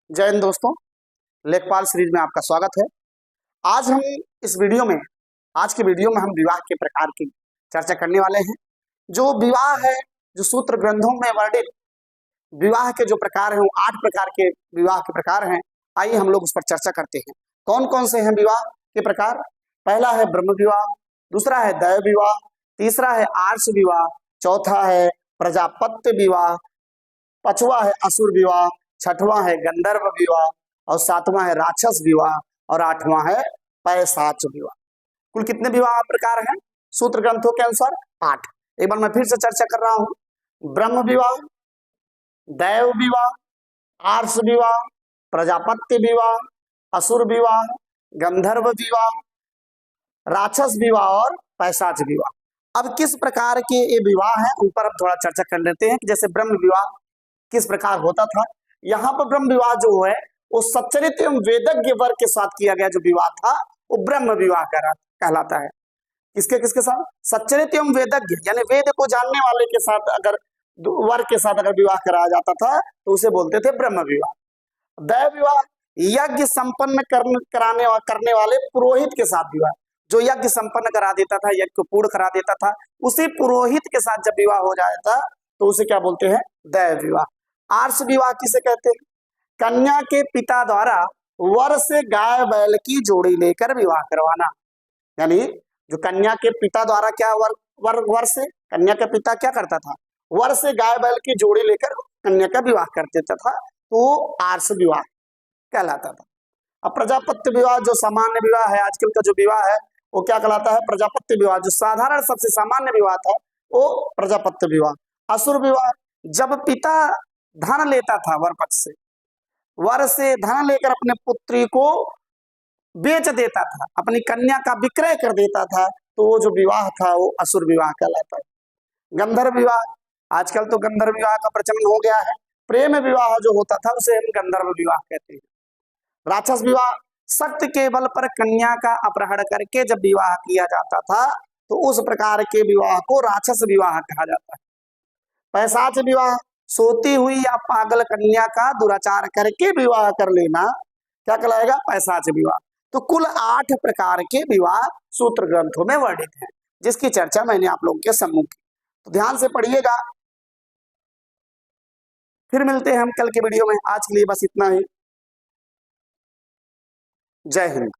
जय हिंद दोस्तों, लेखपाल सीरीज में आपका स्वागत है। आज हम इस वीडियो में आज के वीडियो में हम विवाह के प्रकार की चर्चा करने वाले हैं। जो विवाह है, जो सूत्र ग्रंथों में वर्णित विवाह के जो प्रकार हैं वो 8 प्रकार के विवाह के प्रकार हैं। आइए हम लोग उस पर चर्चा करते हैं। कौन कौन से हैं विवाह के प्रकार? पहला है ब्रह्म विवाह, दूसरा है दैव विवाह, तीसरा है आर्ष विवाह, चौथा है प्रजापत्य विवाह, पांचवा है असुर विवाह, छठवां है गंधर्व विवाह और सातवां है राक्षस विवाह और आठवां है पैशाच विवाह। कुल कितने विवाह प्रकार हैं सूत्र ग्रंथों के अनुसार? 8। एक बार मैं फिर से चर्चा कर रहा हूं। ब्रह्म विवाह, दैव विवाह, आर्ष विवाह, प्रजापत्य विवाह, असुर विवाह, गंधर्व विवाह, राक्षस विवाह और पैशाच विवाह। अब किस प्रकार के ये विवाह हैं उन पर अब थोड़ा चर्चा कर लेते हैं कि जैसे ब्रह्म विवाह किस प्रकार होता था। यहाँ पर ब्रह्म विवाह जो है वो सच्चरित्र एवं वेदज्ञ वर्ग के साथ किया गया जो विवाह था वो ब्रह्म विवाह कहलाता है। किसके किसके साथ? सच्चरित्र एवं वेदज्ञ यानी वेद को जानने वाले के साथ अगर वर्ग के साथ अगर विवाह कराया जाता था तो उसे बोलते थे ब्रह्म विवाह। दैव विवाह यज्ञ संपन्न करने वाले पुरोहित के साथ विवाह, जो यज्ञ संपन्न करा देता था, यज्ञ को पूर्ण करा देता था, उसी पुरोहित के साथ जब विवाह हो जाता तो उसे क्या बोलते हैं? दैव विवाह। आर्ष विवाह किसे कहते हैं? कन्या के पिता द्वारा वर से गाय बैल की जोड़ी लेकर विवाह करवाना। यानी जो कन्या के पिता द्वारा क्या वर से कन्या का पिता क्या करता था? वर से गाय बैल की जोड़ी लेकर कन्या का विवाह कर देता था, तो आर्ष विवाह कहलाता था। अब प्रजापत्य विवाह जो सामान्य विवाह है, आजकल का जो विवाह है वो क्या कहलाता है? प्रजापत्य विवाह। जो साधारण सबसे सामान्य विवाह था वो प्रजापत्य विवाह। असुर विवाह जब पिता धन लेता था वर पक्ष से, वर से धन लेकर अपने पुत्री को बेच देता था, अपनी कन्या का विक्रय कर देता था, तो वो जो विवाह था वो असुर विवाह कहलाता है। गंधर्व विवाह, आजकल तो गंधर्व विवाह का प्रचलन हो गया है। प्रेम विवाह जो होता था उसे हम गंधर्व विवाह कहते हैं। राक्षस विवाह सख्त के बल पर कन्या का अपहरण करके जब विवाह किया जाता था तो उस प्रकार के विवाह को राक्षस विवाह कहा जाता है। पैशाच विवाह सोती हुई या पागल कन्या का दुराचार करके विवाह कर लेना क्या कहलाएगा? पैशाच विवाह। तो कुल 8 प्रकार के विवाह सूत्र ग्रंथों में वर्णित हैं, जिसकी चर्चा मैंने आप लोगों के सम्मुख की। तो ध्यान से पढ़िएगा। फिर मिलते हैं हम कल के वीडियो में। आज के लिए बस इतना ही। जय हिंद।